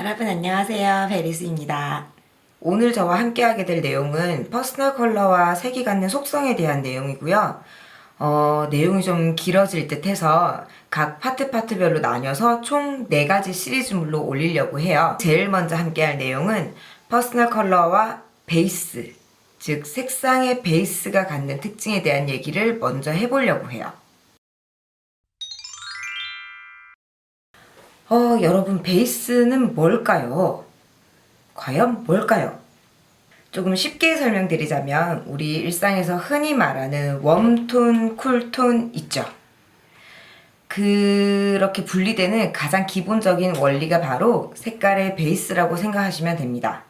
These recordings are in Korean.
여러분 안녕하세요. 베리스입니다. 오늘 저와 함께하게 될 내용은 퍼스널 컬러와 색이 갖는 속성에 대한 내용이고요. 내용이 좀 길어질 듯 해서 각 파트별로 나뉘어서 총 4가지 시리즈물로 올리려고 해요. 제일 먼저 함께할 내용은 퍼스널 컬러와 베이스, 즉 색상의 베이스가 갖는 특징에 대한 얘기를 먼저 해보려고 해요. 여러분, 베이스는 뭘까요? 과연 뭘까요? 조금 쉽게 설명드리자면 우리 일상에서 흔히 말하는 웜톤, 쿨톤 있죠? 그렇게 분리되는 가장 기본적인 원리가 바로 색깔의 베이스라고 생각하시면 됩니다.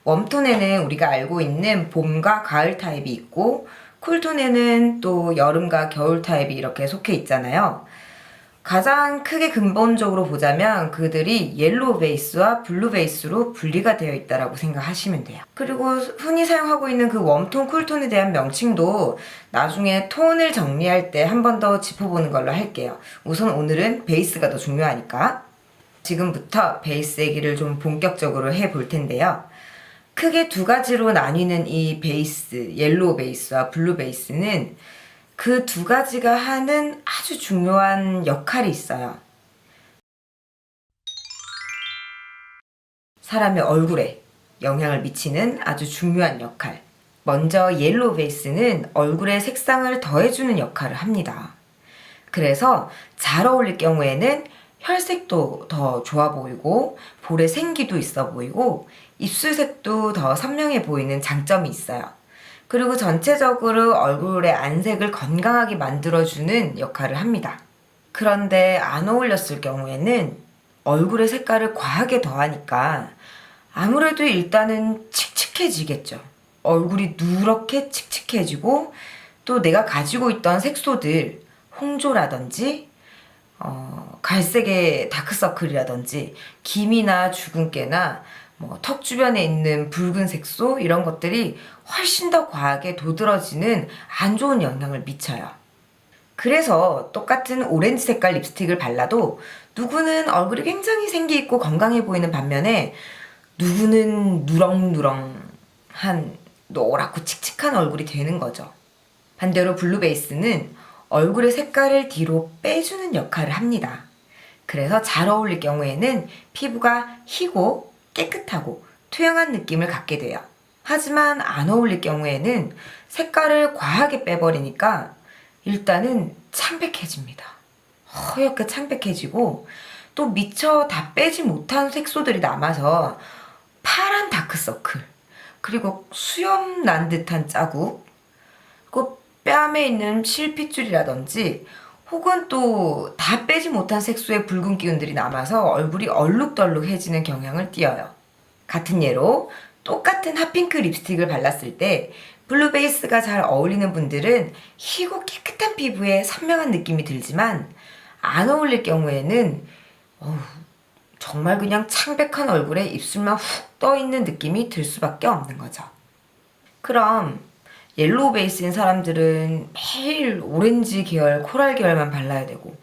웜톤에는 우리가 알고 있는 봄과 가을 타입이 있고 쿨톤에는 또 여름과 겨울 타입이 이렇게 속해 있잖아요. 가장 크게 근본적으로 보자면 그들이 옐로우 베이스와 블루 베이스로 분리가 되어 있다고 생각하시면 돼요. 그리고 흔히 사용하고 있는 그 웜톤, 쿨톤에 대한 명칭도 나중에 톤을 정리할 때 한 번 더 짚어보는 걸로 할게요. 우선 오늘은 베이스가 더 중요하니까 지금부터 베이스 얘기를 좀 본격적으로 해볼 텐데요. 크게 2가지로 나뉘는 이 베이스, 옐로우 베이스와 블루 베이스는 그 2가지가 하는 아주 중요한 역할이 있어요. 사람의 얼굴에 영향을 미치는 아주 중요한 역할. 먼저 옐로우 베이스는 얼굴에 색상을 더해주는 역할을 합니다. 그래서 잘 어울릴 경우에는 혈색도 더 좋아 보이고 볼에 생기도 있어 보이고 입술색도 더 선명해 보이는 장점이 있어요. 그리고 전체적으로 얼굴의 안색을 건강하게 만들어주는 역할을 합니다. 그런데 안 어울렸을 경우에는 얼굴의 색깔을 과하게 더하니까 아무래도 일단은 칙칙해지겠죠. 얼굴이 누렇게 칙칙해지고 또 내가 가지고 있던 색소들, 홍조라든지 갈색의 다크서클이라든지 기미나 주근깨나 턱 주변에 있는 붉은 색소 이런 것들이 훨씬 더 과하게 도드라지는 안 좋은 영향을 미쳐요. 그래서 똑같은 오렌지 색깔 립스틱을 발라도 누구는 얼굴이 굉장히 생기 있고 건강해 보이는 반면에 누구는 누렁누렁한 노랗고 칙칙한 얼굴이 되는 거죠. 반대로 블루 베이스는 얼굴의 색깔을 뒤로 빼주는 역할을 합니다. 그래서 잘 어울릴 경우에는 피부가 희고 깨끗하고 투영한 느낌을 갖게 돼요. 하지만 안 어울릴 경우에는 색깔을 과하게 빼버리니까 일단은 창백해집니다. 허옇게 창백해지고 또 미처 다 빼지 못한 색소들이 남아서 파란 다크서클, 그리고 수염 난 듯한 자국, 그 뺨에 있는 실핏줄이라든지 혹은 또 다 빼지 못한 색소의 붉은 기운들이 남아서 얼굴이 얼룩덜룩해지는 경향을 띠어요. 같은 예로 똑같은 핫핑크 립스틱을 발랐을 때 블루 베이스가 잘 어울리는 분들은 희고 깨끗한 피부에 선명한 느낌이 들지만 안 어울릴 경우에는 정말 그냥 창백한 얼굴에 입술만 훅 떠있는 느낌이 들 수밖에 없는 거죠. 그럼 옐로우 베이스인 사람들은 매일 오렌지 계열, 코랄 계열만 발라야 되고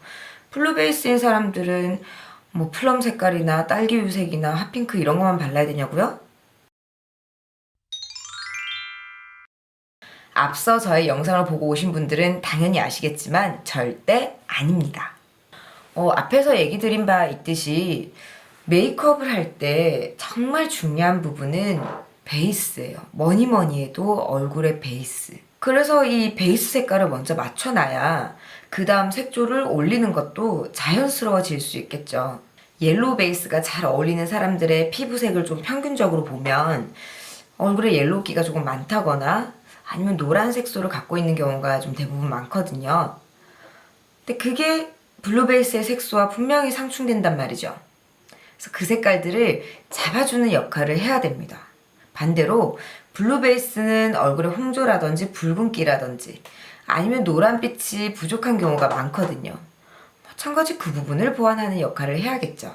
블루 베이스인 사람들은 플럼 색깔이나 딸기우색이나 핫핑크 이런 것만 발라야 되냐고요? 앞서 저의 영상을 보고 오신 분들은 당연히 아시겠지만 절대 아닙니다. 앞에서 얘기 드린 바 있듯이 메이크업을 할 때 정말 중요한 부분은 베이스예요. 뭐니 해도 얼굴의 베이스. 그래서 이 베이스 색깔을 먼저 맞춰놔야 그 다음 색조를 올리는 것도 자연스러워질 수 있겠죠. 옐로우 베이스가 잘 어울리는 사람들의 피부색을 좀 평균적으로 보면 얼굴에 옐로우기가 조금 많다거나 아니면 노란 색소를 갖고 있는 경우가 좀 대부분 많거든요. 근데 그게 블루 베이스의 색소와 분명히 상충된단 말이죠. 그래서 그 색깔들을 잡아주는 역할을 해야 됩니다. 반대로 블루 베이스는 얼굴에 홍조라든지 붉은기라든지 아니면 노란빛이 부족한 경우가 많거든요. 마찬가지 그 부분을 보완하는 역할을 해야겠죠.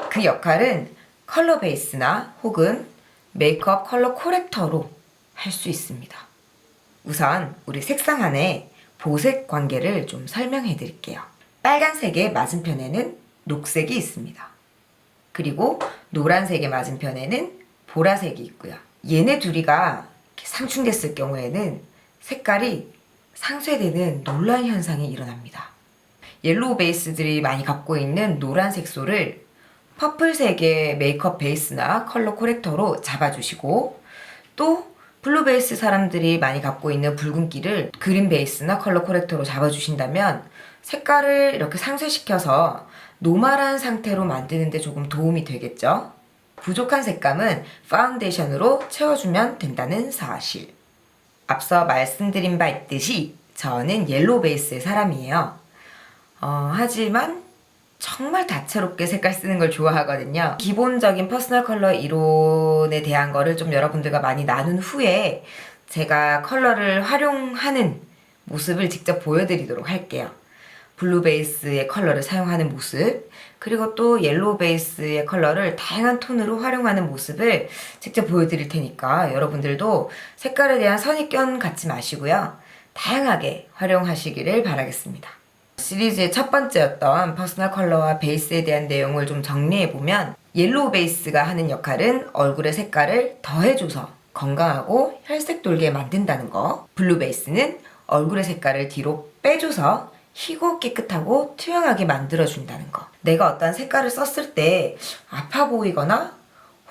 그 역할은 컬러 베이스나 혹은 메이크업 컬러 코렉터로 할 수 있습니다. 우선 우리 색상 안에 보색 관계를 좀 설명해 드릴게요. 빨간색의 맞은편에는 녹색이 있습니다. 그리고 노란색의 맞은편에는 보라색이 있고요. 얘네 둘이가 상충됐을 경우에는 색깔이 상쇄되는 논란 현상이 일어납니다. 옐로우 베이스들이 많이 갖고 있는 노란 색소를 퍼플색의 메이크업 베이스나 컬러 코렉터로 잡아주시고, 또 블루 베이스 사람들이 많이 갖고 있는 붉은기를 그린 베이스나 컬러 코렉터로 잡아주신다면 색깔을 이렇게 상쇄시켜서 노멀한 상태로 만드는 데 조금 도움이 되겠죠. 부족한 색감은 파운데이션으로 채워주면 된다는 사실. 앞서 말씀드린 바 있듯이 저는 옐로우 베이스의 사람이에요. 하지만 정말 다채롭게 색깔 쓰는 걸 좋아하거든요. 기본적인 퍼스널 컬러 이론에 대한 거를 좀 여러분들과 많이 나눈 후에 제가 컬러를 활용하는 모습을 직접 보여드리도록 할게요. 블루 베이스의 컬러를 사용하는 모습, 그리고 또 옐로우 베이스의 컬러를 다양한 톤으로 활용하는 모습을 직접 보여드릴 테니까 여러분들도 색깔에 대한 선입견 갖지 마시고요. 다양하게 활용하시기를 바라겠습니다. 시리즈의 첫 번째였던 퍼스널 컬러와 베이스에 대한 내용을 좀 정리해보면, 옐로우 베이스가 하는 역할은 얼굴의 색깔을 더해줘서 건강하고 혈색 돌게 만든다는 거, 블루 베이스는 얼굴의 색깔을 뒤로 빼줘서 희고 깨끗하고 투명하게 만들어준다는 거. 내가 어떤 색깔을 썼을 때 아파 보이거나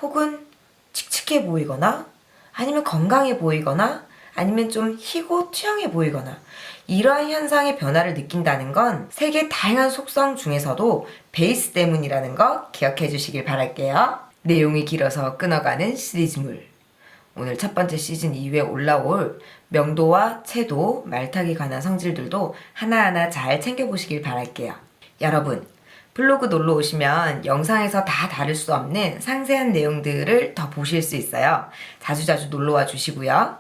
혹은 칙칙해 보이거나 아니면 건강해 보이거나 아니면 좀 희고 투영해 보이거나 이러한 현상의 변화를 느낀다는 건 색의 다양한 속성 중에서도 베이스 때문이라는 거 기억해 주시길 바랄게요. 내용이 길어서 끊어가는 시리즈물. 오늘 첫 번째 시즌 이후에 올라올 명도와 채도, 말타기 관한 성질들도 하나하나 잘 챙겨보시길 바랄게요. 여러분, 블로그 놀러 오시면 영상에서 다 다룰 수 없는 상세한 내용들을 더 보실 수 있어요. 자주자주 놀러와 주시고요.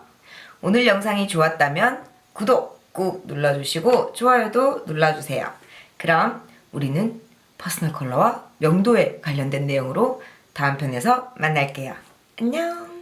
오늘 영상이 좋았다면 구독 꾹 눌러주시고 좋아요도 눌러주세요. 그럼 우리는 퍼스널 컬러와 명도에 관련된 내용으로 다음 편에서 만날게요. 안녕!